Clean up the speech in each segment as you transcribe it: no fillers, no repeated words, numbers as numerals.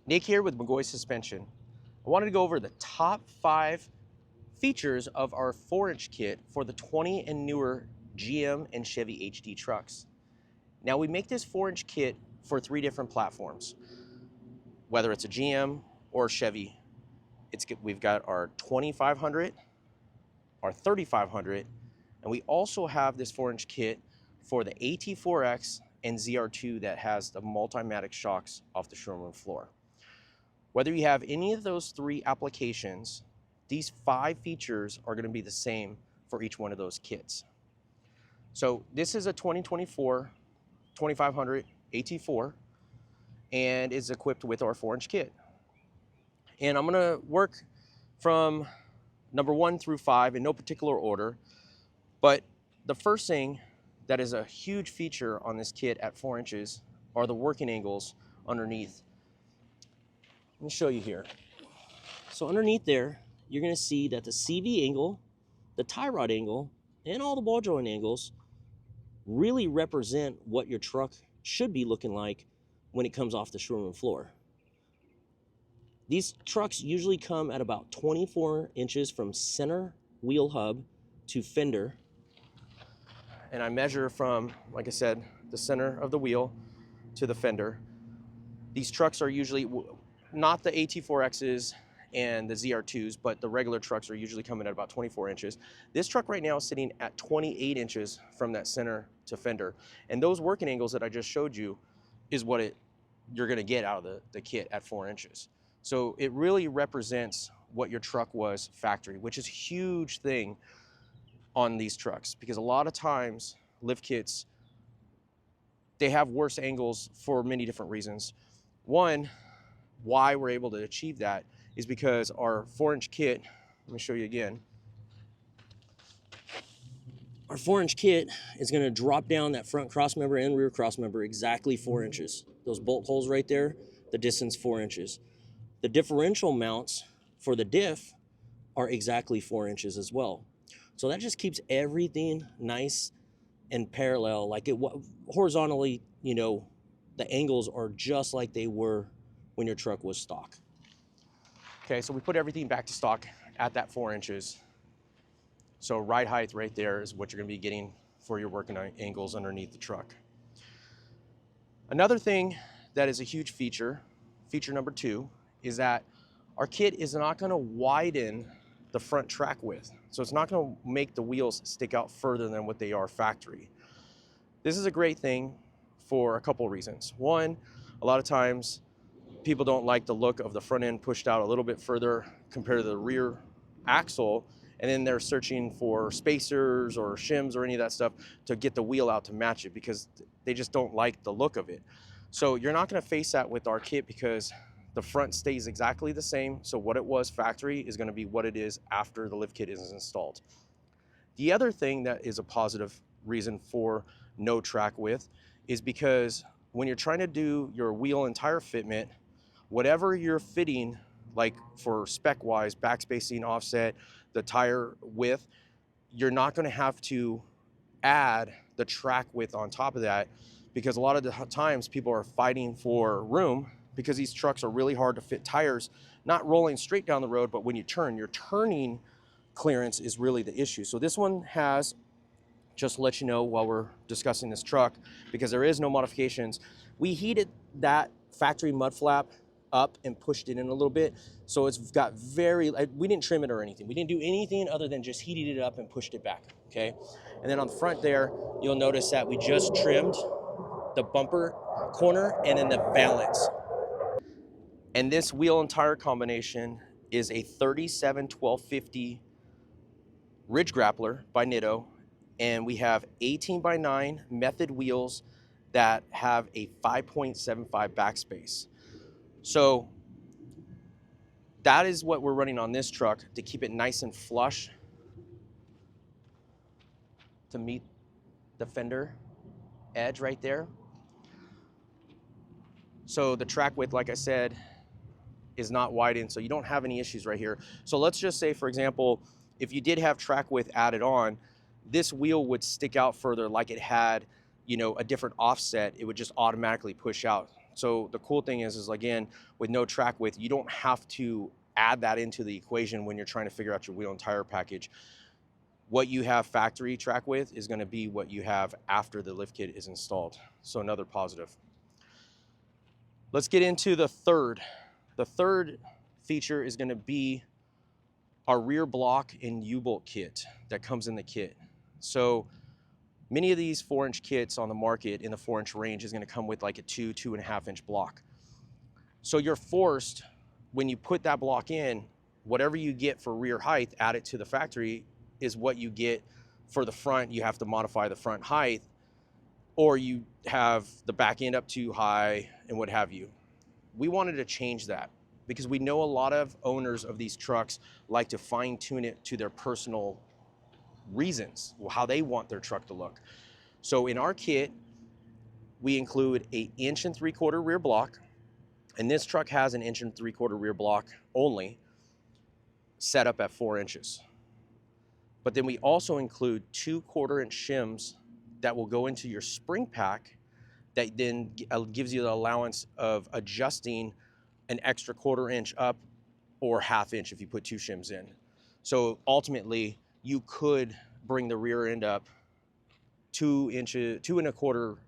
Nick here with McGaughys Suspension. I wanted to go over the top 5 features of our 4-inch kit for the 20 and newer GM and Chevy HD trucks. Now we make this 4-inch kit for 3 different platforms. Whether it's a GM or Chevy, we've got our 2500, our 3500, and we also have this 4-inch kit for the AT4X and ZR2 that has the multimatic shocks off the showroom floor. Whether you have any of those 3 applications, these 5 features are going to be the same for each one of those kits. So this is a 2024 2500 AT4 and is equipped with our 4-inch kit. And I'm going to work from number 1 through 5 in no particular order, but the first thing that is a huge feature on this kit at 4 inches are the working angles underneath. Let me show you here. So underneath there, you're going to see that the CV angle, the tie rod angle, and all the ball joint angles really represent what your truck should be looking like when it comes off the showroom floor. These trucks usually come at about 24 inches from center wheel hub to fender. And I measure from, like I said, the center of the wheel to the fender. These trucks are usually not the AT4Xs and the ZR2s, but the regular trucks are usually coming at about 24 inches. This truck right now is sitting at 28 inches from that center to fender. And those working angles that I just showed you is what you're gonna get out of the kit at 4 inches. So it really represents what your truck was factory, which is a huge thing on these trucks, because a lot of times lift kits, they have worse angles for many different reasons. One, why we're able to achieve that is because our 4-inch kit, let me show you again. Our 4-inch kit is going to drop down that front cross member and rear cross member exactly 4 inches. Those bolt holes right there, the distance 4 inches. The differential mounts for the diff are exactly 4 inches as well. So that just keeps everything nice and parallel, like horizontally, you know, the angles are just like they were when your truck was stock. Okay, so we put everything back to stock at that 4 inches. So ride height right there is what you're gonna be getting for your working angles underneath the truck. Another thing that is a huge feature, feature number 2, is that our kit is not gonna widen the front track width. So it's not gonna make the wheels stick out further than what they are factory. This is a great thing for a couple of reasons. One, a lot of times people don't like the look of the front end pushed out a little bit further compared to the rear axle, and then they're searching for spacers or shims or any of that stuff to get the wheel out to match it because they just don't like the look of it. So you're not gonna face that with our kit because the front stays exactly the same. So what it was factory is gonna be what it is after the lift kit is installed. The other thing that is a positive reason for no track width is because when you're trying to do your wheel and tire fitment, whatever you're fitting, like for spec wise, backspacing, offset, the tire width, you're not gonna have to add the track width on top of that, because a lot of the times people are fighting for room because these trucks are really hard to fit tires, not rolling straight down the road, but when you turn, your turning clearance is really the issue. So this one has, just to let you know while we're discussing this truck, because there is no modifications, we heated that factory mud flap up and pushed it in a little bit. So it's got we didn't trim it or anything. We didn't do anything other than just heated it up and pushed it back, okay? And then on the front there, you'll notice that we just trimmed the bumper corner and then the valance. And this wheel and tire combination is a 37-1250 Ridge Grappler by Nitto, and we have 18x9 method wheels that have a 5.75 backspace. So that is what we're running on this truck to keep it nice and flush to meet the fender edge right there. So the track width, like I said, is not widened, so you don't have any issues right here. So let's just say, for example, if you did have track width added on, this wheel would stick out further like it had, you know, a different offset. It would just automatically push out So the cool thing is again, with no track width, you don't have to add that into the equation when you're trying to figure out your wheel and tire package. What you have factory track width is going to be what you have after the lift kit is installed. So another positive. Let's get into the third. The third feature is going to be our rear block and U-bolt kit that comes in the kit. So many of these 4-inch kits on the market in the 4-inch range is going to come with like a 2.5 inch block. So you're forced, when you put that block in, whatever you get for rear height added to the factory is what you get for the front. You have to modify the front height, or you have the back end up too high and what have you. We wanted to change that because we know a lot of owners of these trucks like to fine tune it to their personal reasons, how they want their truck to look. So in our kit, we include a 1 3/4 rear block, and this truck has an 1 3/4 rear block only, set up at 4 inches. But then we also include 2 1/4 inch shims that will go into your spring pack that then gives you the allowance of adjusting an extra 1/4 inch up or 1/2 inch if you put 2 shims in. So ultimately, you could bring the rear end up 2 1/4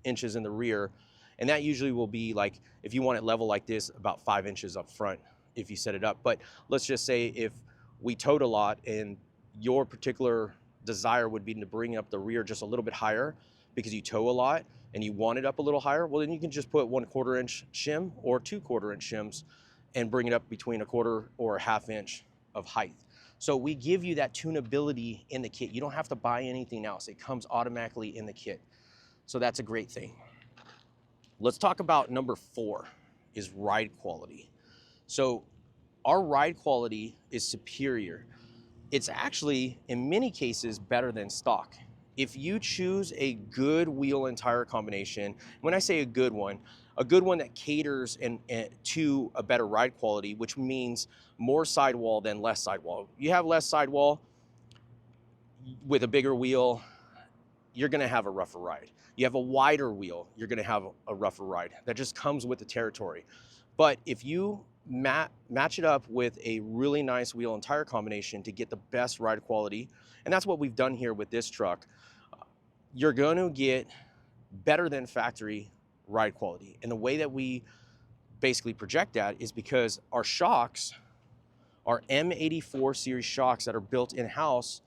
inches in the rear, and that usually will be like, if you want it level like this, about 5 inches up front if you set it up. But let's just say if we towed a lot and your particular desire would be to bring up the rear just a little bit higher because you tow a lot and you want it up a little higher, well then you can just put 1/4 inch shim or 2 1/4 inch shims and bring it up between 1/4 or 1/2 inch of height. So we give you that tunability in the kit. You don't have to buy anything else. It comes automatically in the kit. So that's a great thing. Let's talk about number 4 is ride quality. So our ride quality is superior. It's actually, in many cases, better than stock. If you choose a good wheel and tire combination, when I say a good one that caters to a better ride quality, which means more sidewall than less sidewall. You have less sidewall with a bigger wheel, you're gonna have a rougher ride. You have a wider wheel, you're gonna have a rougher ride. That just comes with the territory. But if you match it up with a really nice wheel and tire combination to get the best ride quality, and that's what we've done here with this truck, you're going to get better than factory ride quality. And the way that we basically project that is because our shocks, our M84 series shocks that are built in-house,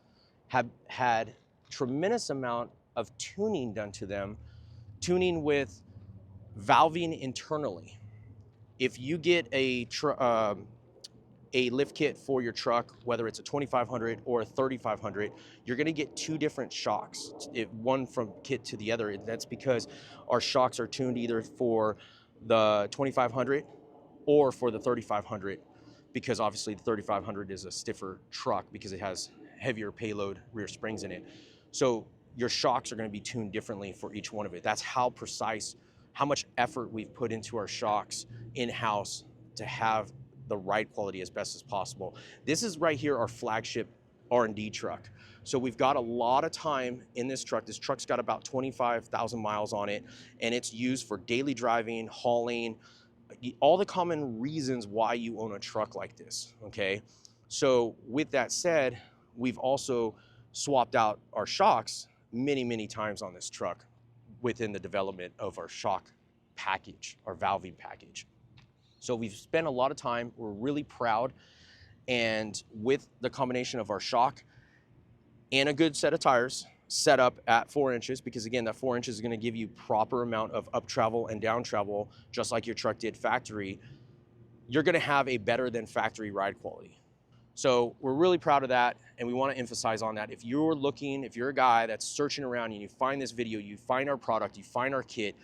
have had tremendous amount of tuning done to them, tuning with valving internally. If you get a lift kit for your truck, whether it's a 2500 or a 3500, you're gonna get 2 different shocks, one from kit to the other. That's because our shocks are tuned either for the 2500 or for the 3500, because obviously the 3500 is a stiffer truck because it has heavier payload rear springs in it. So your shocks are gonna be tuned differently for each one of it. That's how precise, how much effort we've put into our shocks in-house to have the ride quality as best as possible. This is right here our flagship R&D truck. So we've got a lot of time in this truck. This truck's got about 25,000 miles on it, and it's used for daily driving, hauling, all the common reasons why you own a truck like this, okay? So with that said, we've also swapped out our shocks many, many times on this truck within the development of our shock package, our valving package. So we've spent a lot of time, we're really proud, and with the combination of our shock and a good set of tires set up at 4 inches, because again, that 4 inches is gonna give you proper amount of up travel and down travel, just like your truck did factory, you're gonna have a better than factory ride quality. So we're really proud of that, and we wanna emphasize on that. If you're a guy that's searching around and you find this video, you find our product, you find our kit,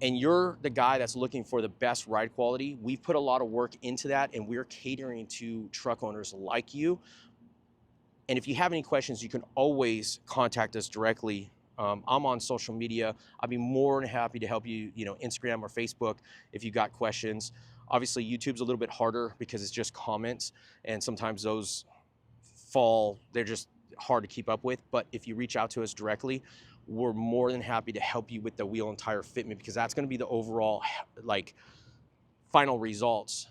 and you're the guy that's looking for the best ride quality, we've put a lot of work into that, and we're catering to truck owners like you. And if you have any questions, you can always contact us directly. I'm on social media. I'd be more than happy to help you, Instagram or Facebook if you got questions. Obviously, YouTube's a little bit harder because it's just comments, and sometimes those they're just hard to keep up with. But if you reach out to us directly, we're more than happy to help you with the wheel and tire fitment, because that's going to be the overall like final results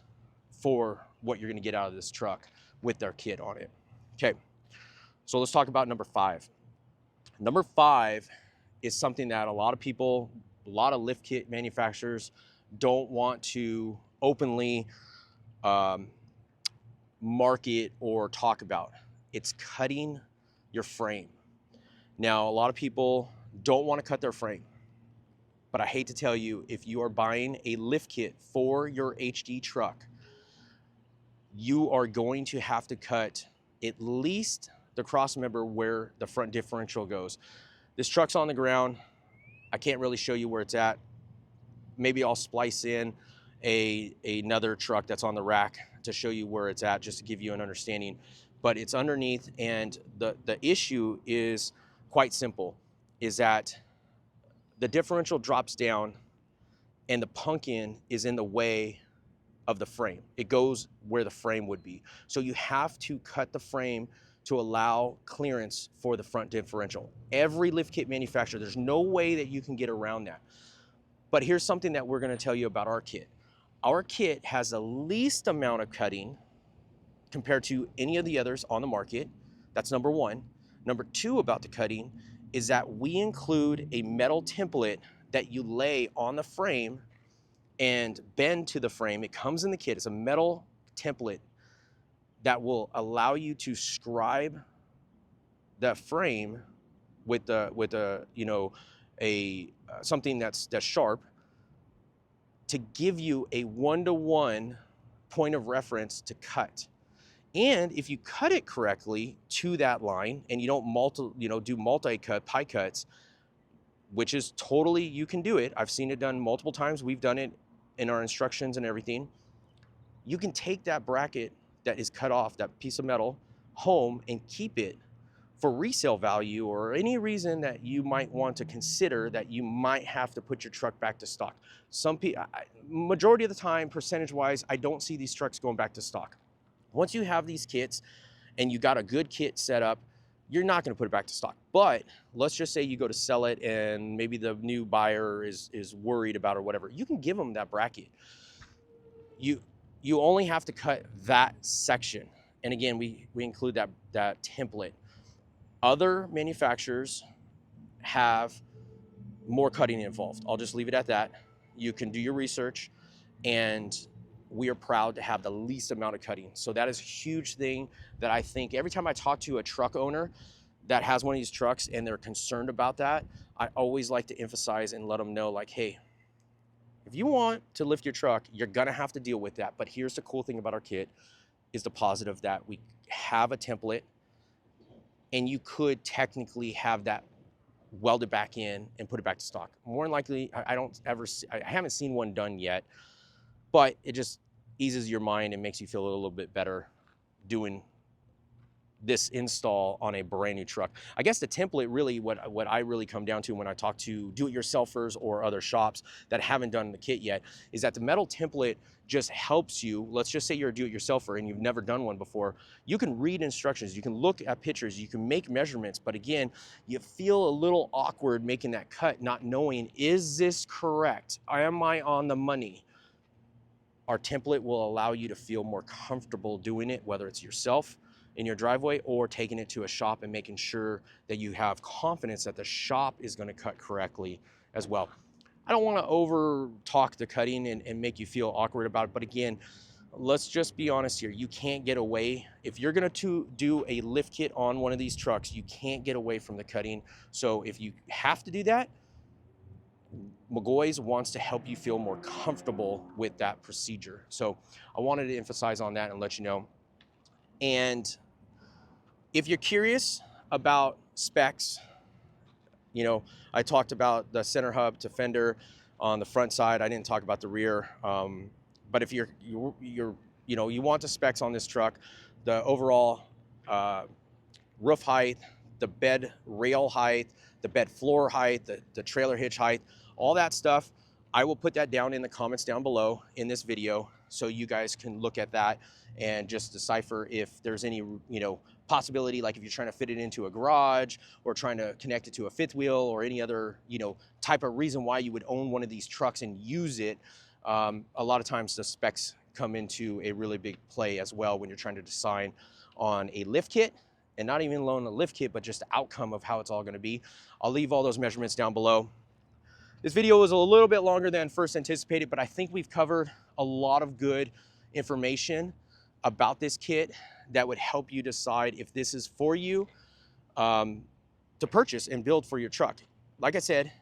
for what you're going to get out of this truck with their kit on it. Okay, so let's talk about number 5. Number 5 is something that a lot of people, a lot of lift kit manufacturers don't want to openly market or talk about. It's cutting your frame. Now, a lot of people don't want to cut their frame, but I hate to tell you, if you are buying a lift kit for your HD truck, you are going to have to cut at least the cross member where the front differential goes. This truck's on the ground. I can't really show you where it's at. Maybe I'll splice in another truck that's on the rack to show you where it's at, just to give you an understanding. But it's underneath, and the issue is quite simple, is that the differential drops down and the pumpkin is in the way of the frame. It goes where the frame would be. So you have to cut the frame to allow clearance for the front differential. Every lift kit manufacturer, there's no way that you can get around that. But here's something that we're gonna tell you about our kit. Our kit has the least amount of cutting compared to any of the others on the market. That's number 1. Number 2 about the cutting is that we include a metal template that you lay on the frame and bend to the frame. It comes in the kit. It's a metal template that will allow you to scribe that frame with a you know, something that's sharp, to give you a 1-to-1 point of reference to cut. And if you cut it correctly to that line, and you don't do multi-cut, pie cuts, which is totally, you can do it. I've seen it done multiple times. We've done it in our instructions and everything. You can take that bracket that is cut off, that piece of metal, home and keep it for resale value, or any reason that you might want to consider that you might have to put your truck back to stock. Some people, majority of the time, percentage-wise, I don't see these trucks going back to stock. Once you have these kits and you got a good kit set up, you're not going to put it back to stock. But let's just say you go to sell it and maybe the new buyer is worried about it or whatever. You can give them that bracket. You only have to cut that section. And again, we include that template. Other manufacturers have more cutting involved. I'll just leave it at that. You can do your research, and we are proud to have the least amount of cutting. So that is a huge thing that I think every time I talk to a truck owner that has one of these trucks and they're concerned about that, I always like to emphasize and let them know, like, hey, if you want to lift your truck, you're gonna have to deal with that. But here's the cool thing about our kit, is the positive that we have a template, and you could technically have that welded back in and put it back to stock. More than likely, I haven't seen one done yet, but it just eases your mind and makes you feel a little bit better doing this install on a brand new truck. I guess the template, really what I really come down to when I talk to do-it-yourselfers or other shops that haven't done the kit yet, is that the metal template just helps you. Let's just say you're a do-it-yourselfer and you've never done one before. You can read instructions, you can look at pictures, you can make measurements, but again, you feel a little awkward making that cut, not knowing, is this correct? Am I on the money? Our template will allow you to feel more comfortable doing it, whether it's yourself in your driveway or taking it to a shop and making sure that you have confidence that the shop is going to cut correctly as well. I don't want to over talk the cutting and make you feel awkward about it, but again, let's just be honest here. You can't get away. If you're going to do a lift kit on one of these trucks, you can't get away from the cutting. So if you have to do that, McGaughys wants to help you feel more comfortable with that procedure. So I wanted to emphasize on that and let you know. And if you're curious about specs, you know, I talked about the center hub to fender on the front side. I didn't talk about the rear. But if you want the specs on this truck, the overall roof height, the bed rail height, the bed floor height, the trailer hitch height, all that stuff, I will put that down in the comments down below in this video so you guys can look at that and just decipher if there's any, possibility, like if you're trying to fit it into a garage or trying to connect it to a fifth wheel or any other, type of reason why you would own one of these trucks and use it. A lot of times the specs come into a really big play as well when you're trying to decide on a lift kit, and not even alone a lift kit, but just the outcome of how it's all going to be. I'll leave all those measurements down below. This video was a little bit longer than first anticipated, but I think we've covered a lot of good information about this kit that would help you decide if this is for you to purchase and build for your truck. Like I said,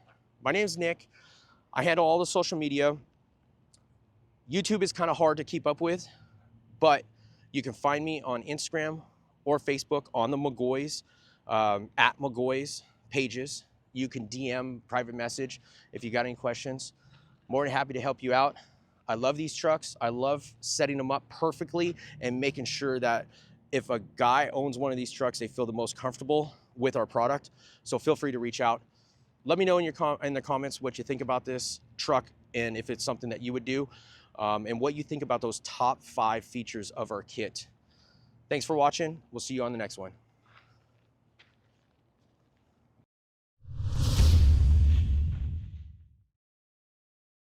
my name's Nick. I handle all the social media. YouTube is kind of hard to keep up with, but you can find me on Instagram or Facebook on the McGaughys, at McGaughys pages. You can DM, private message if you got any questions. More than happy to help you out. I love these trucks. I love setting them up perfectly and making sure that if a guy owns one of these trucks, they feel the most comfortable with our product. So feel free to reach out. Let me know in the comments what you think about this truck and if it's something that you would do, and what you think about those top 5 features of our kit. Thanks for watching. We'll see you on the next one.